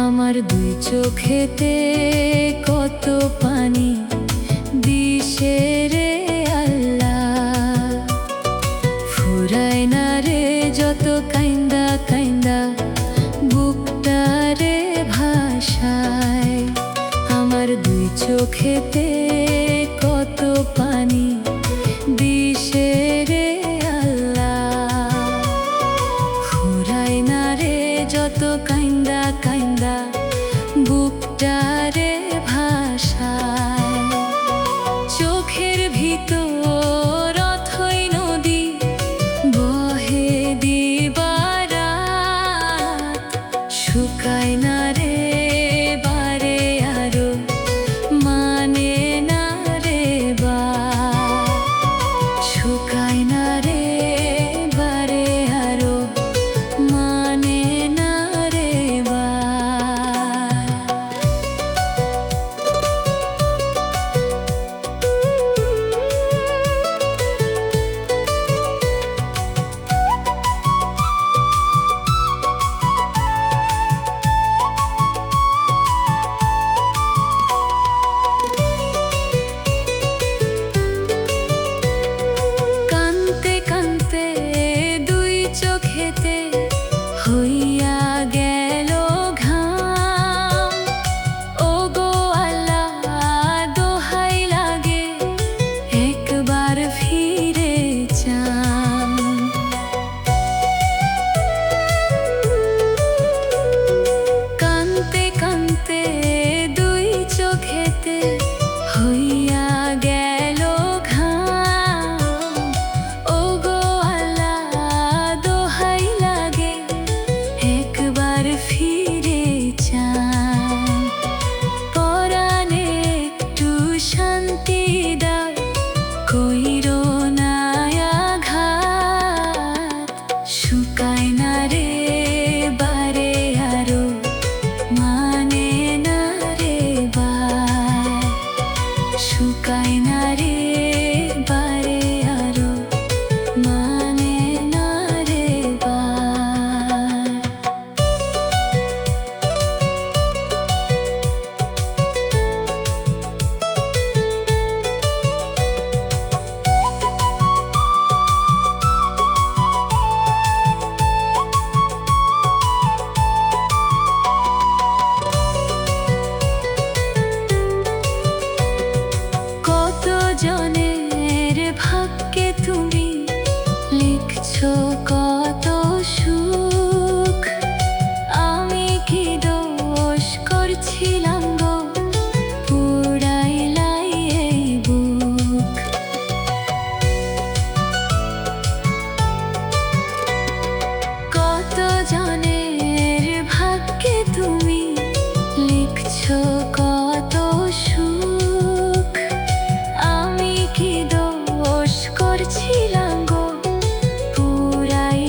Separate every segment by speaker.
Speaker 1: আমার দুই চোখেতে কত পানি দিশে রে আল্লাহ, ফুরায় না রে যত কাইন্দা কাইন্দা বুকটা রে ভাষায়। আমার দুই চোখেতে কত পানি দিশে রে আল্লাহ, ফুরায় না রে যত কাইন্দা কাইন্দা বুকটা রে ভাষায়। চোখের ভিতর অথই নদী বহে দিবারাত, শুকায় না রে বারে আরো মানে না রে বা, শুকায় না রে বারে আরো মানে না রে বা। কানতে কানতে দুই চোখেতে হইয়া গেল ঘাম, ওগো আল্লাহ দোহাই লাগে একবার ফিরে চান। কানতে কানতে দুই চোখেতে হইয়া গেল ঘাম, ওগো আল্লাহ দোহাই লাগে একবার ফিরে চান। পরাণে একটু শান্তি দাও, কইরো না আঘাত, শুকায় না রে বারে আরো মানে না রে বা, শুকায় না রে বারে আরো মানে না রে বা। কত জনের ভাগ্যে তুমি লিখছো কত সুখ, আমি কি দোষ করছিলাম গো পুরাইলাই এই বুক। কত জনের ভাগ্যে তুমি লিখছো কত সুখ, আমি কি দোষ করছিলাম গো পুরাই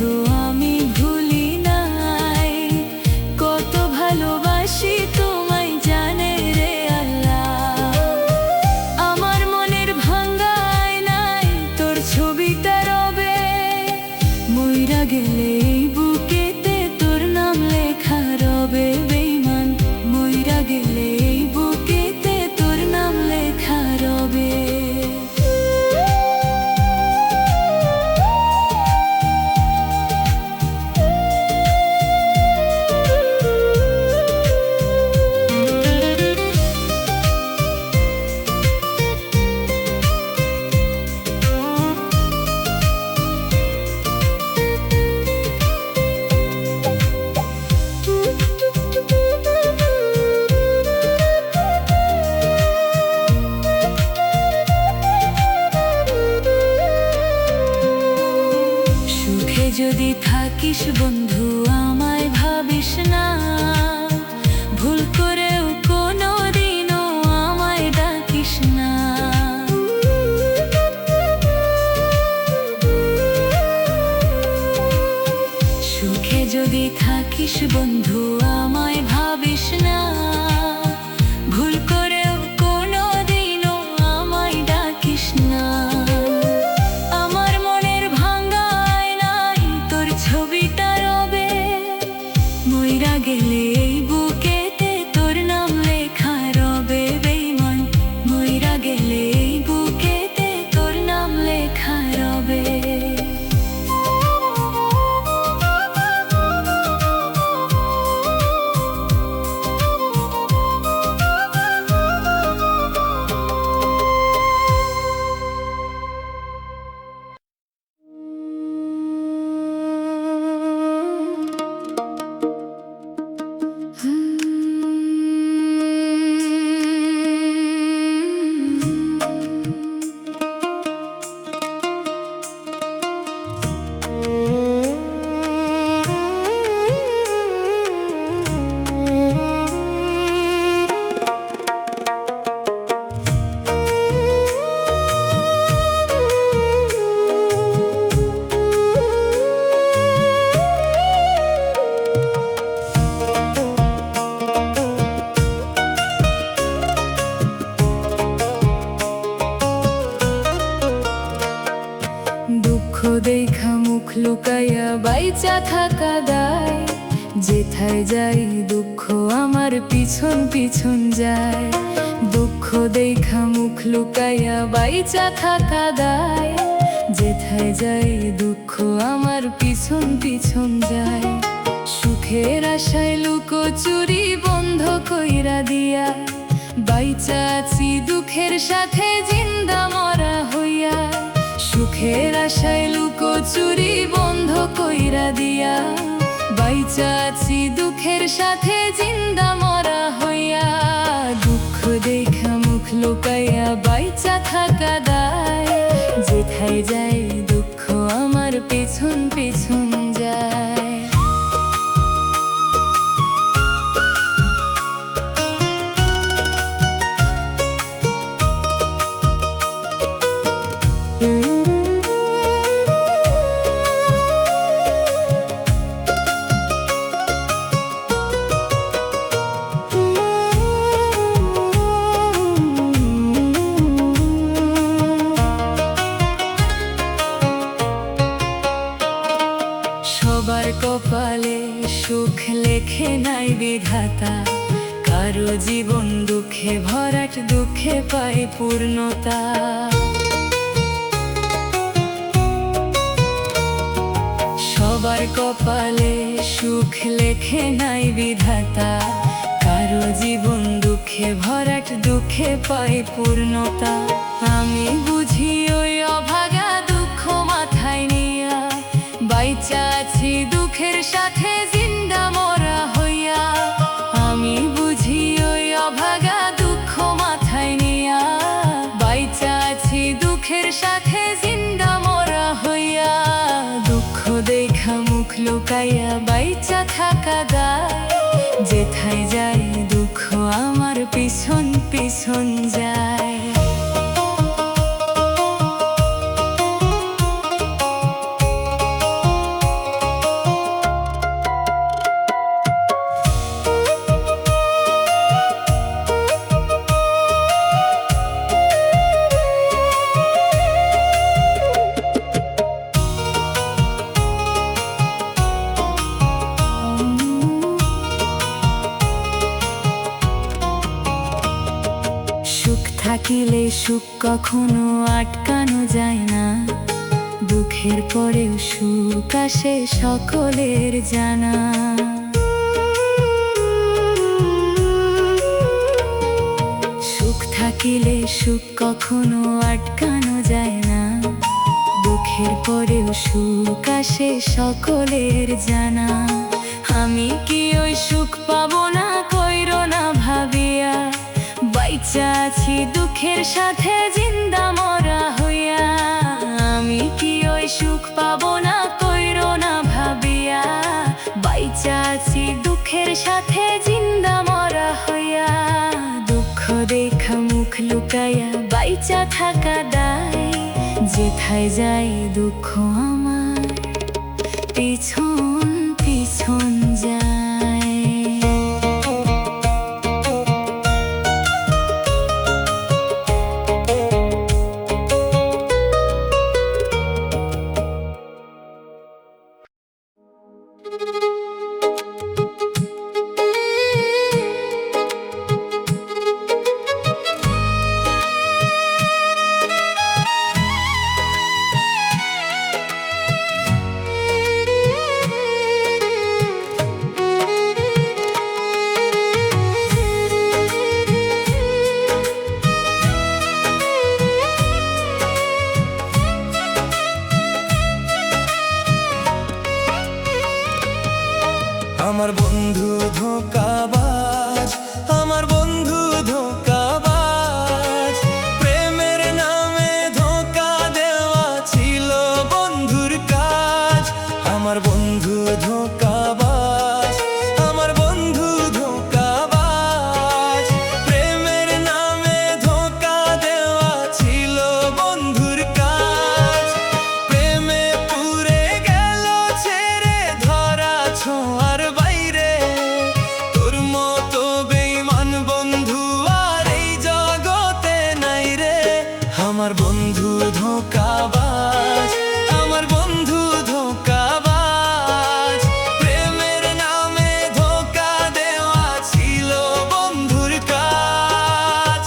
Speaker 1: বন্ধু আমি ভুলি নাই, কত ভালোবাসি তোমায় জানে রে আল্লাহ। আমার মনের ভাঙা আয়নায় তোর ছবিটা রবে, মইরা গেলে এই বুকেতে তোর নাম লেখা রবে বেঈমান, মইরা গেলে এই বুকেতে তোর নাম লেখা রবে। যদি থাকিস বন্ধু আমায় ভাবিস না, ভুল করেও কোনো দিনও আমায় ডাকিস না। সুখে যদি থাকিস বন্ধু আমায় ভাবিস না, ভুল করেও কোনো দিনও আমায় ডাকিস না। ছবিটা রবে, মইরা গেলে এই বুকেতে তোর নাম লেখা রবে বেঈমান, মইরা গেলে এই বুকেতে তোর নাম লেখা রবে। দেখা মুখ লুকাইয়া বাইচা থাকা দায়, যেথায় যাই দুঃখ আমার পিছন পিছন যায়। দুঃখ দেখা মুখ লুকাইয়া বাইচা থাকা দায়, যেথায় যাই দুঃখ আমার পিছন পিছন যায়। সুখের আশায় লুকোচুরি বন্ধ কইরা দিয়া, বাইচা আছি দুঃখের সাথে জিন্দা মরা হইয়া। সুখের আশায় লুকোচুরি বন্ধ কইরা দিয়া, বাইচা আছি দুঃখের সাথে জিন্দা মরা হইয়া। দুঃখ দেখা মুখ লুকাইয়া বাইচা থাকা দায়, যেথায় যাই দুঃখ আমার পেছন পেছন যায়। সবার কপালে সুখ লেখে নাই বিধাতা, কারো জীবন দুঃখে ভরাট দুঃখে পায় পূর্ণতা। সবার কপালে সুখ লেখে নাই বিধাতা, কারো জীবন দুঃখে ভরাট দুঃখে পায় পূর্ণতা। আমি বুঝি ওই অভাগা দুঃখ মাথায় নিয়া, বাইচা আছি দুঃখের সাথে জিন্দা মরা হইয়া। আমি বুঝি ওই অভাগা দুঃখ মাথায় নিয়া, বাইচা আছি দুঃখের সাথে জিন্দা মরা হইয়া। দুঃখ দেখা মুখ লুকাইয়া বাইচা থাকা দায়, যেথায় যাই দুঃখ আমার পিছন পিছন যায়। সুখ কখনো আটকানো যায় না, দুঃখের পরেও সুখ আসে সকলের জানা। সুখ থাকিলে সুখ কখনো আটকানো যায় না, দুঃখের পরেও সুখ আসে সকলের জানা। আমি কি ওই সুখ পাবো না, কইরো না ভাবিয়া, বাইচা আছি দুঃখের সাথে জিন্দা মরা হইয়া। আমি কি ওই সুখ পাবো না, কইরো না ভাবিয়া, বাইচা আছি দুঃখের সাথে জিন্দা মরা হইয়া। দুঃখ দেখা মুখ লুকাইয়া বাইচা থাকা দায়, যেথায় যায় দুঃখ আমার পিছন পিছন যায়।
Speaker 2: আমার বন্ধু ধোঁকাবাজ, আমার বন্ধু ধোঁকাবাজ, প্রেমের নামে ধোঁকা দেওয়া ছিল বন্ধুর কাজ। আমার বন্ধু ধোঁকাবাজ, আমার বন্ধু ধোঁকাবাজ, প্রেমের নামে ধোঁকা দেওয়া ছিল বন্ধুর কাজ। প্রেমে পুরে গেল ছেড়ে ধরা ছোঁয়ার বাইরে, তোর মতো বেঈমান বন্ধু আর এই জগতে নাই রে। আমার বন্ধু ধোঁকাবাজ, আমার বন্ধু ধোঁকাবাজ, প্রেমের নামে ধোঁকা দেওয়া ছিল বন্ধুর কাজ।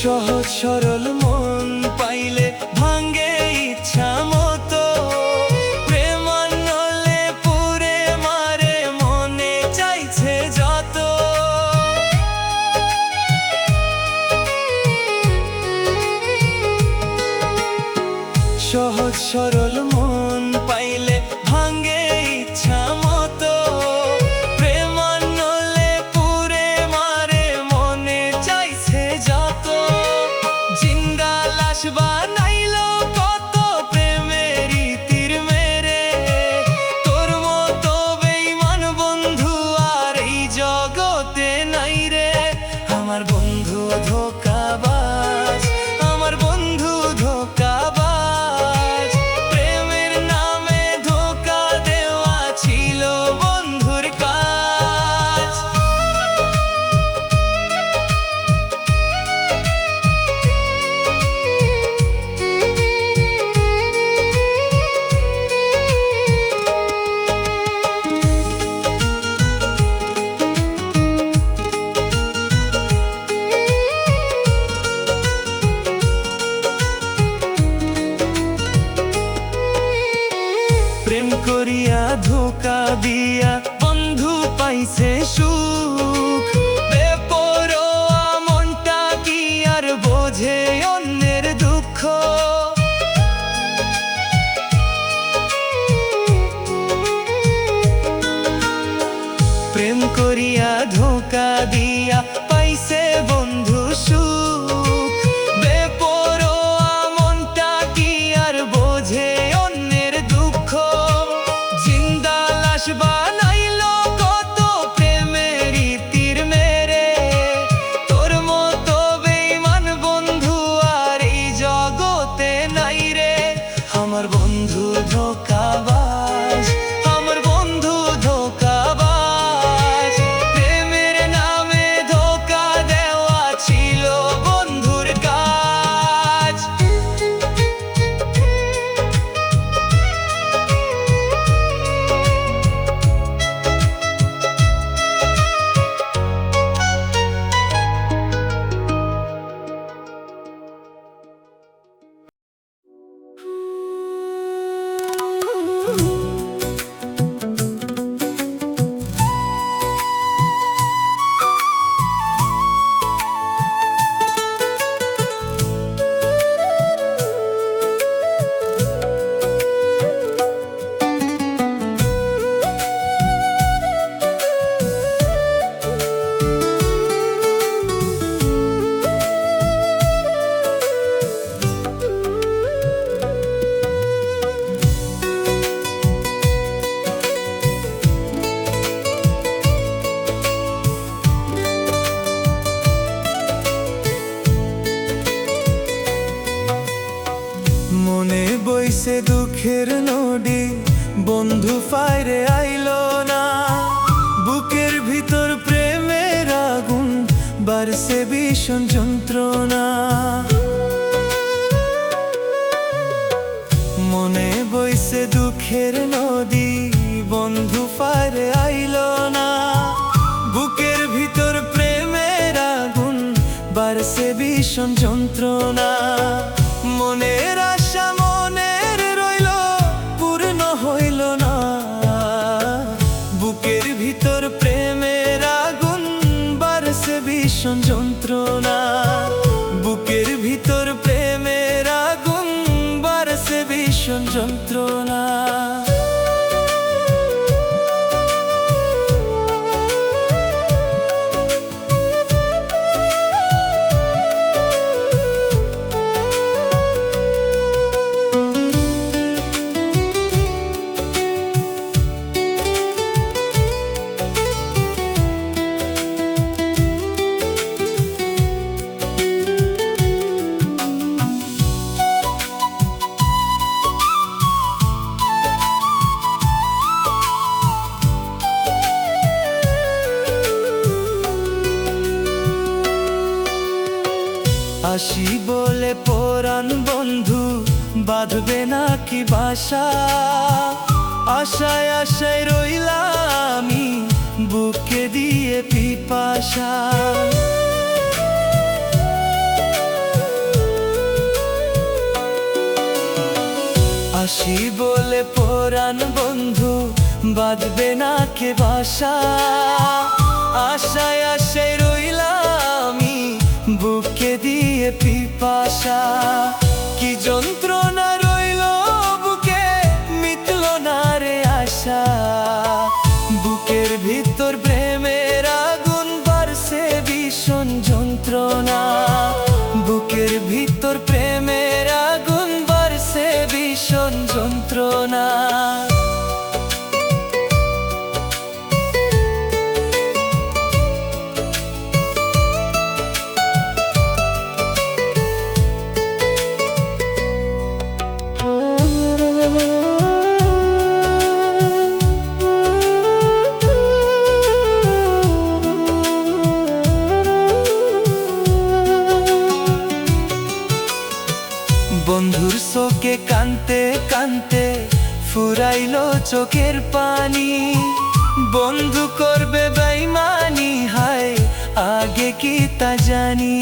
Speaker 2: সহজ সরল মন পাইলে ভাঙ্গে ইচ্ছা মতো, প্রেম নলে পুরে মারে মনে চাইছে যত। সহজ সরল মন পাইলে ভাঙ্গে ইচ্ছা মতো, প্রেম নলে পুরে মারে মনে চাইছে যত। জিন্দা লাশ বানাইলো কত প্রেমের তীর মেরে, তোর মতো বেঈমান বন্ধু আর এই জগতে নাই রে। আমার বন্ধু ধোঁকাবাজ, আমার বন্ধু ধোঁকাবাজ, প্রেমের নামে ধোঁকা দেওয়া ছিল বন্ধুর কাজ। প্রেম করিয়া ধোঁকা দিয়া বন্ধু পাইছে সুখ, বেপরোয়া মনটা কি আর বোঝে অন্যের দুঃখ। প্রেম করিয়া ধোঁকা দিয়া পাইছে বন্ধু সুখ, বেপরোয়া মনটা কি আর বোঝে অন্যের দুঃখ। জিন্দা লাশ বানাইল বইছে দুঃখের নদী, বন্ধু ফাইরে আইলো না। বুকের ভিতর প্রেমের আগুন, বাড়ছে ভীষণ যন্ত্রণা। মনে বইছে দুঃখের নদী, বন্ধু ফাইরে আইলো না। বুকের ভিতর প্রেমের আগুন, বাড়ছে ভীষণ যন্ত্রণা। মনের আশা মনের রইল, পূর্ণ হইল না। বুকের ভিতর প্রেমের আগুন, বাড়ছে ভীষণ যন্ত্রণা। বুকের ভিতর প্রেমের আগুন, বাড়ছে ভীষণ যন্ত্রণা। আসি বলে পরাণ বন্ধু, বাঁধবে নাকি বাসা। আশায় আশায় রইলাম আমি, বুকে দিয়ে পিপাসা। আসি বলে পরাণ বন্ধু, বাঁধবে নাকি বাসা। আশায় আশায় রইলাম আমি, বুকে দিয়ে পিপাসা। কি যন্ত্রণা রইল বুকে, মিটল না রে আশা। বুকের ভিতর প্রেমের আগুন, বাড়ছে ভীষণ যন্ত্রণা। বুকের ভিতর প্রেমের আগুন, বাড়ছে ভীষণ যন্ত্রণা। বন্ধুর শোকে কানতে কানতে, ফুরাইলো চোখের পানি। বন্ধু করবে বেইমানি, হায় আগে কি তা জানি।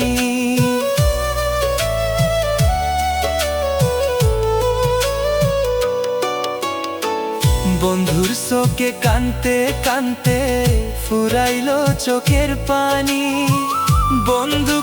Speaker 2: বন্ধুর শোকে কানতে কানতে, ফুরাইলো চোখের পানি। বন্ধু